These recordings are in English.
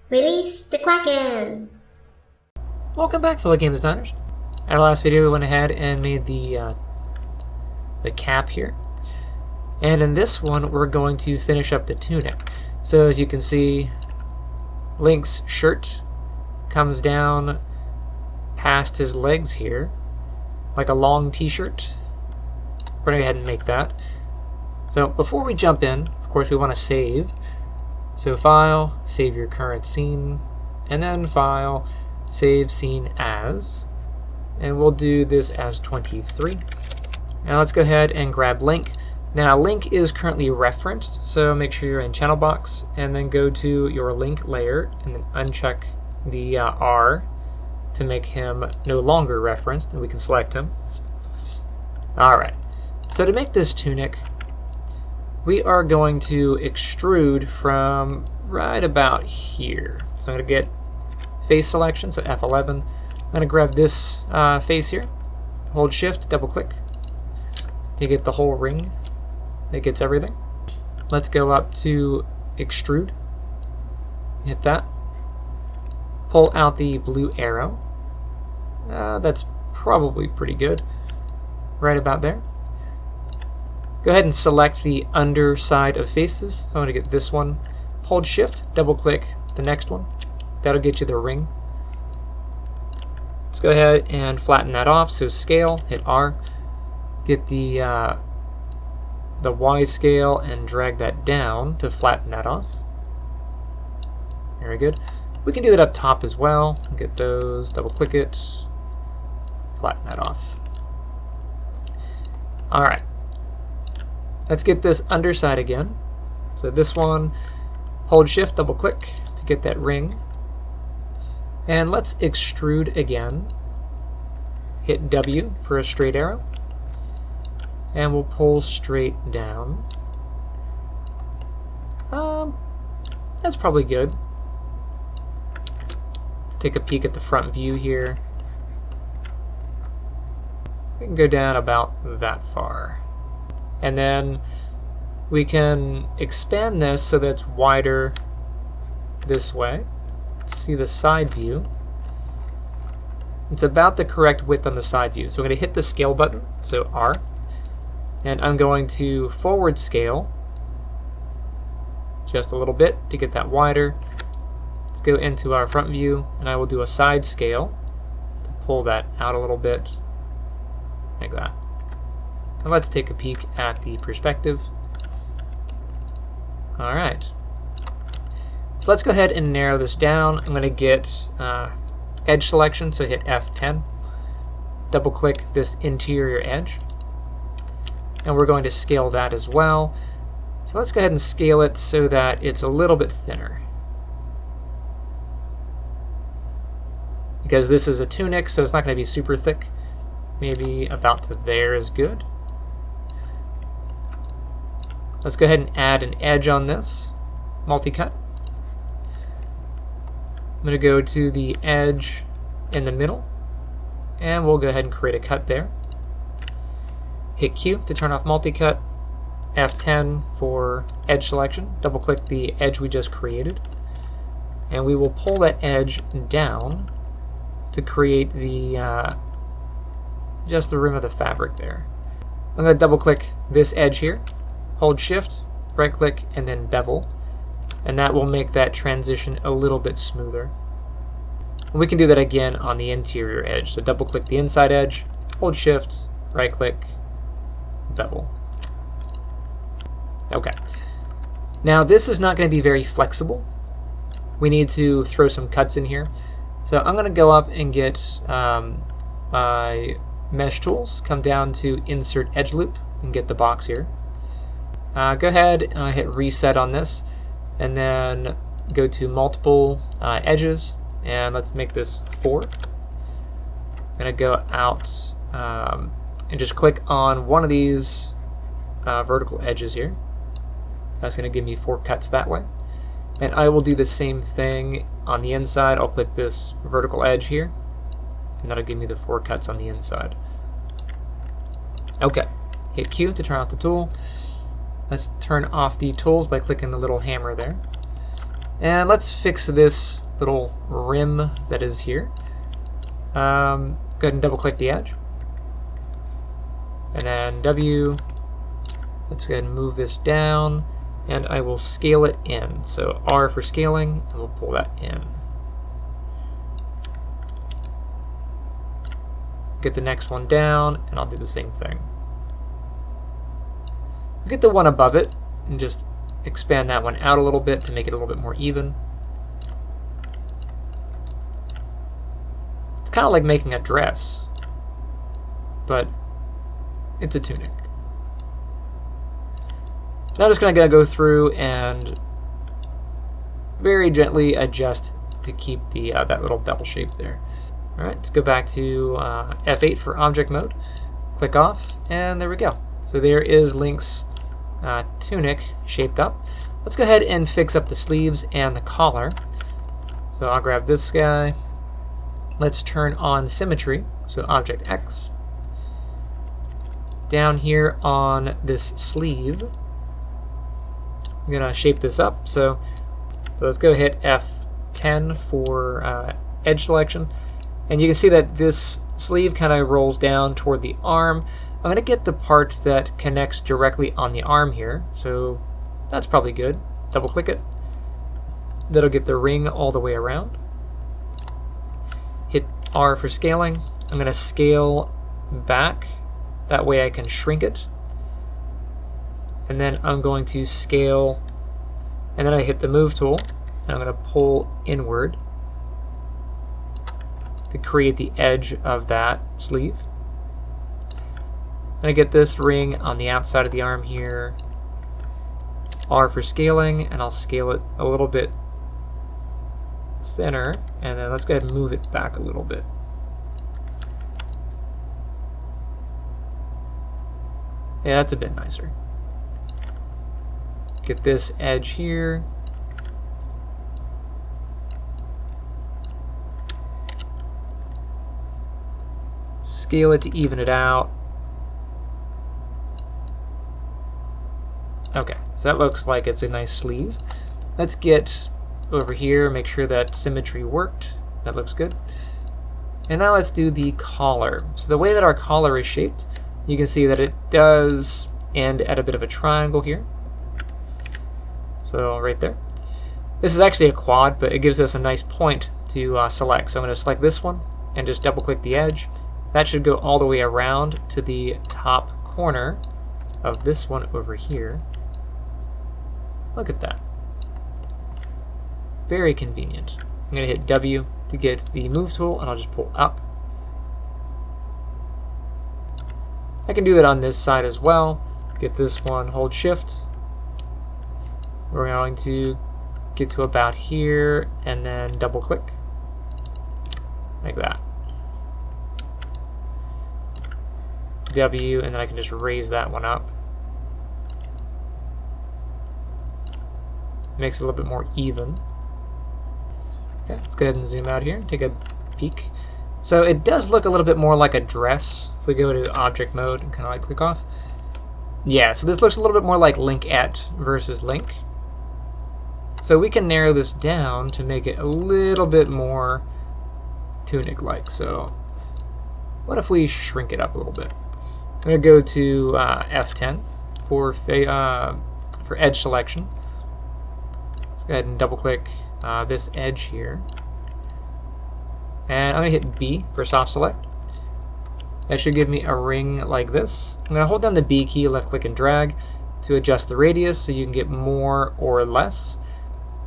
Release the Kraken! Welcome back, fellow game designers. In our last video we went ahead and made the cap here. And in this one we're going to finish up the tunic. So as you can see, Link's shirt comes down past his legs here, like a long t-shirt. We're going to go ahead and make that. So before we jump in, of course we want to save. So File, save your current scene, and then File, save scene as. And we'll do this as 23. Now let's go ahead and grab Link. Now Link is currently referenced, so make sure you're in Channel Box, and then go to your Link layer, and then uncheck the R to make him no longer referenced, and we can select him. Alright, so to make this tunic, we are going to extrude from right about here. So I'm going to get face selection, so F11. I'm going to grab this face here, hold shift, double click. You get the whole ring that gets everything. Let's go up to extrude, hit that, pull out the blue arrow. That's probably pretty good, right about there. Go ahead and select the underside of faces. So I'm going to get this one, hold shift, double click the next one. That'll get you the ring. Let's go ahead and flatten that off. So scale, hit R, get the Y scale and drag that down to flatten that off. Very good. We can do that up top as well. Get those, double click it, flatten that off. Alright. Let's get this underside again. So this one, hold shift, double click to get that ring. And let's extrude again. Hit W for a straight arrow. And we'll pull straight down. That's probably good. Let's take a peek at the front view here. We can go down about that far. And then we can expand this so that it's wider this way. See the side view. It's about the correct width on the side view. So we're going to hit the scale button, so R. And I'm going to forward scale just a little bit to get that wider. Let's go into our front view, and I will do a side scale to pull that out a little bit, like that. And let's take a peek at the perspective. Alright. So let's go ahead and narrow this down. I'm going to get edge selection, so hit F10. Double click this interior edge. And we're going to scale that as well. So let's go ahead and scale it so that it's a little bit thinner. Because this is a tunic, so it's not going to be super thick. Maybe about to there is good. Let's go ahead and add an edge on this, multi-cut. I'm going to go to the edge in the middle, and we'll go ahead and create a cut there. Hit Q to turn off multi-cut, F10 for edge selection, double click the edge we just created, and we will pull that edge down to create the just the rim of the fabric there. I'm going to double click this edge here, hold shift, right click, and then bevel, and that will make that transition a little bit smoother. And we can do that again on the interior edge. So double click the inside edge, hold shift, right click, bevel. Okay. Now this is not going to be very flexible. We need to throw some cuts in here. So I'm going to go up and get my mesh tools, come down to insert edge loop and get the box here. Go ahead, hit reset on this, and then go to multiple edges, and let's make this 4. I'm going to go out and just click on one of these vertical edges here. That's going to give me 4 cuts that way. And I will do the same thing on the inside. I'll click this vertical edge here, and that'll give me the 4 cuts on the inside. Okay, hit Q to turn off the tool. Let's turn off the tools by clicking the little hammer there. And let's fix this little rim that is here. Go ahead and double click the edge. And then W. Let's go ahead and move this down. And I will scale it in. So R for scaling, and we'll pull that in. Get the next one down, and I'll do the same thing. I'll get the one above it, and just expand that one out a little bit to make it a little bit more even. It's kind of like making a dress, but it's a tunic. Now I'm just going to go through and very gently adjust to keep the that little bell shape there. All right, let's go back to F8 for object mode. Click off, and there we go. So there is Link's tunic shaped up. Let's go ahead and fix up the sleeves and the collar. So I'll grab this guy. Let's turn on symmetry. So Object X. Down here on this sleeve, I'm gonna shape this up. So let's go hit F10 for edge selection. And you can see that this sleeve kind of rolls down toward the arm. I'm going to get the part that connects directly on the arm here. So that's probably good. Double click it. That'll get the ring all the way around. Hit R for scaling. I'm going to scale back. That way I can shrink it. And then I'm going to scale. And then I hit the move tool. And I'm going to pull inward to create the edge of that sleeve. And I get this ring on the outside of the arm here. R for scaling, and I'll scale it a little bit thinner, and then let's go ahead and move it back a little bit. Yeah, that's a bit nicer. Get this edge here. Scale it to even it out. Okay, so that looks like it's a nice sleeve. Let's get over here, make sure that symmetry worked. That looks good. And now let's do the collar. So the way that our collar is shaped, you can see that it does end at a bit of a triangle here. So right there. This is actually a quad, but it gives us a nice point to select. So I'm going to select this one and just double click the edge. That should go all the way around to the top corner of this one over here. Look at that. Very convenient. I'm going to hit W to get the move tool, and I'll just pull up. I can do that on this side as well. Get this one, hold shift. We're going to get to about here, and then double click. Like that. W, and then I can just raise that one up. Makes it a little bit more even. Okay, let's go ahead and zoom out here and take a peek. So it does look a little bit more like a dress if we go to object mode and kind of like click off. Yeah, so this looks a little bit more like Linkette versus Link. So we can narrow this down to make it a little bit more Tunic-like. So what if we shrink it up a little bit? I'm going to go to F10 for edge selection. Let's go ahead and double click this edge here. And I'm going to hit B for soft select. That should give me a ring like this. I'm going to hold down the B key, left click and drag to adjust the radius so you can get more or less.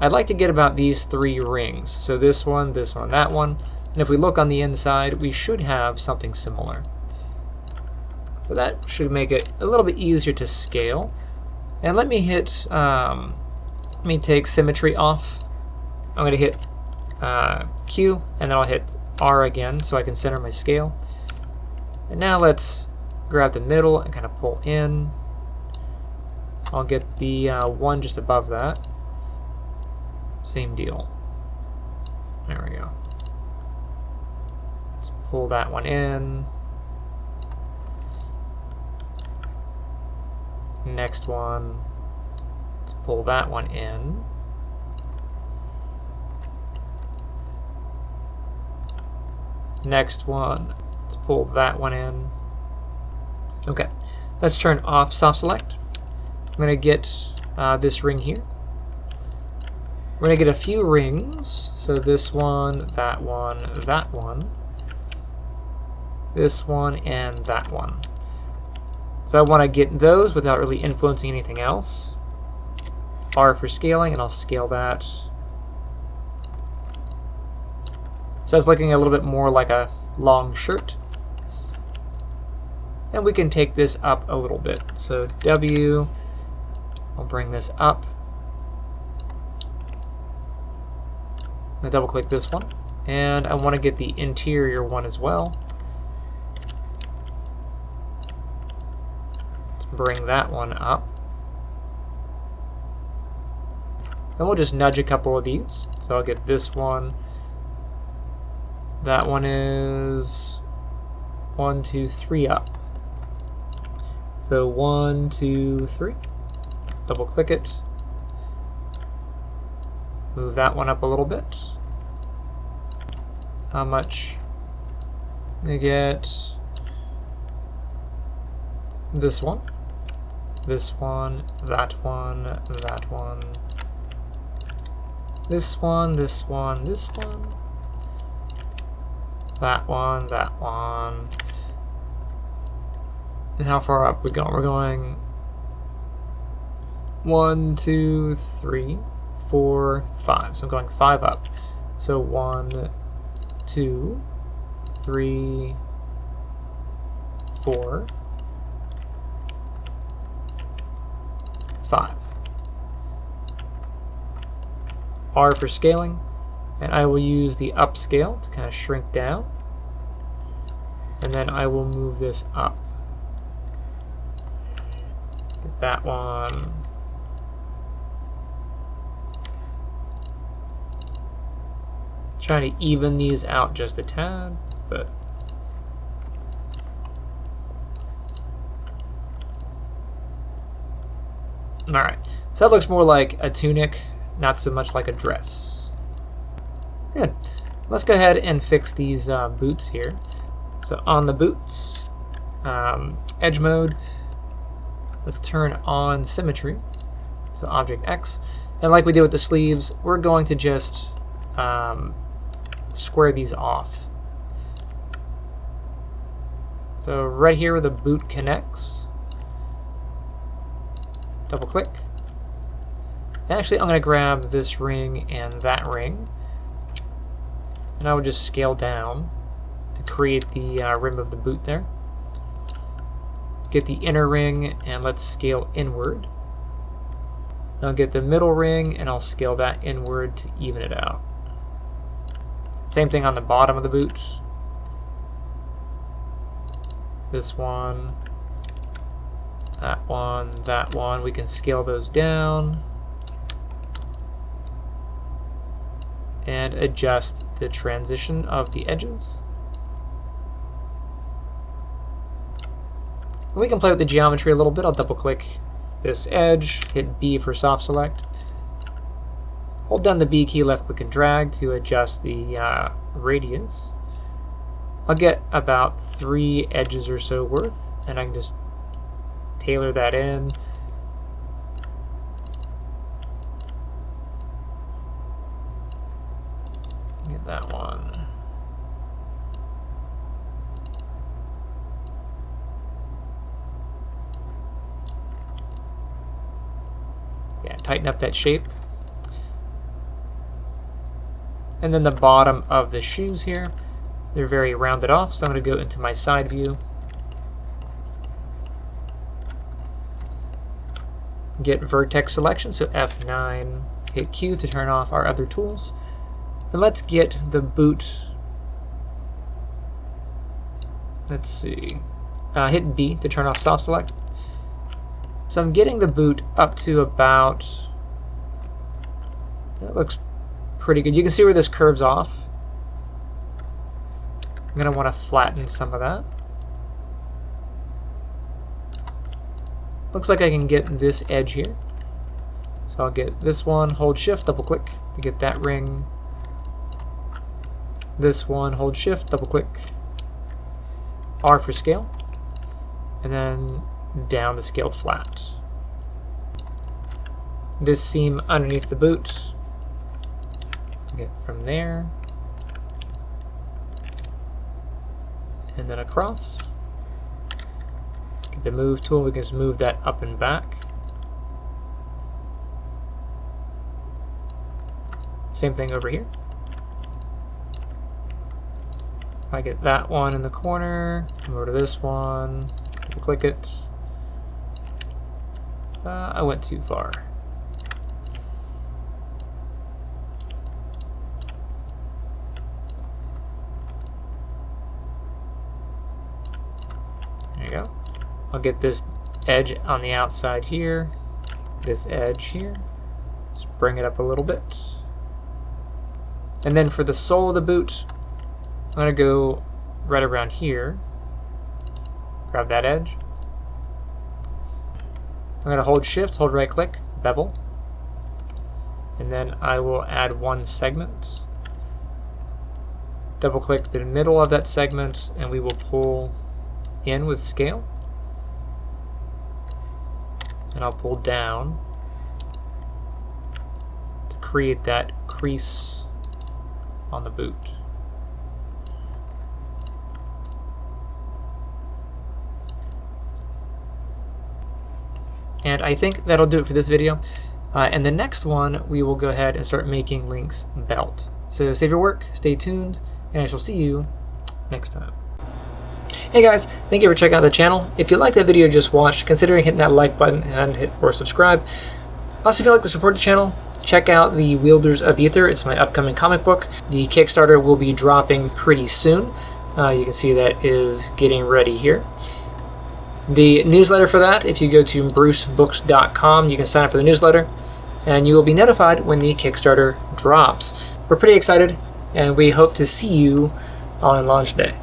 I'd like to get about these 3 rings. So this one, that one. And if we look on the inside, we should have something similar. So that should make it a little bit easier to scale. And let me hit, let me take symmetry off. I'm going to hit Q, and then I'll hit R again so I can center my scale. And now let's grab the middle and kind of pull in. I'll get the one just above that. Same deal. There we go. Let's pull that one in. Next one. Let's pull that one in. Next one, let's pull that one in. Okay, let's turn off soft select. I'm going to get this ring here. We're going to get a few rings. So this one, that one, that one, this one, and that one. So I want to get those without really influencing anything else. R for scaling, and I'll scale that. So it's looking a little bit more like a long shirt. And we can take this up a little bit. So W, I'll bring this up. I'll double click this one. And I want to get the interior one as well. Let's bring that one up. And we'll just nudge a couple of these. So I'll get this one. That one is 1, 2, 3 up. So 1, 2, 3. Double click it. Move that one up a little bit. How much? I get this one, that one, that one, this one, this one, this one, that one, that one. And how far up we going? We're going 1, 2, 3, 4, 5. So I'm going 5 up. So 1, 2, 3, 4, 5. R for scaling, and I will use the upscale to kind of shrink down, and then I will move this up. Get that one. Trying to even these out just a tad, but alright. So that looks more like a tunic, not so much like a dress. Good. Let's go ahead and fix these boots here. So on the boots, edge mode, let's turn on symmetry. So object X. And like we did with the sleeves, we're going to just square these off. So right here where the boot connects, double click. Actually, I'm going to grab this ring and that ring, and I would just scale down to create the rim of the boot there. Get the inner ring and let's scale inward. I'll get the middle ring and I'll scale that inward to even it out. Same thing on the bottom of the boot. This one, that one, that one. We can scale those down and adjust the transition of the edges. We can play with the geometry a little bit. I'll double click this edge, hit B for soft select. Hold down the B key, left click and drag to adjust the radius. I'll get about 3 edges or so worth, and I can just tailor that in. Get that one. Yeah, tighten up that shape. And then the bottom of the shoes here, they're very rounded off, so I'm going to go into my side view. Get vertex selection, so F9, hit Q to turn off our other tools. And let's get the boot. Let's see. Hit B to turn off soft select. So I'm getting the boot up to about, that looks pretty good. You can see where this curves off. I'm going to want to flatten some of that. Looks like I can get this edge here. So I'll get this one, hold shift, double click to get that ring. This one, hold shift, double click, R for scale, and then down the scaled flat. This seam underneath the boot, get from there, and then across. Get the move tool, we can just move that up and back. Same thing over here. If I get that one in the corner, come over to this one, click it. I went too far. There you go. I'll get this edge on the outside here, this edge here. Just bring it up a little bit. And then for the sole of the boot, I'm going to go right around here, grab that edge. I'm going to hold shift, hold right click, bevel, and then I will add one segment. Double click the middle of that segment and we will pull in with scale. And I'll pull down to create that crease on the boot. And I think that'll do it for this video. And the next one, we will go ahead and start making Link's belt. So save your work, stay tuned, and I shall see you next time. Hey guys, thank you for checking out the channel. If you like that video you just watched, consider hitting that like button and hit or subscribe. Also, if you'd like to support the channel, check out the Wielders of Ether. It's my upcoming comic book. The Kickstarter will be dropping pretty soon. You can see that is getting ready here. The newsletter for that, if you go to brucebooks.com, you can sign up for the newsletter, and you will be notified when the Kickstarter drops. We're pretty excited, and we hope to see you on launch day.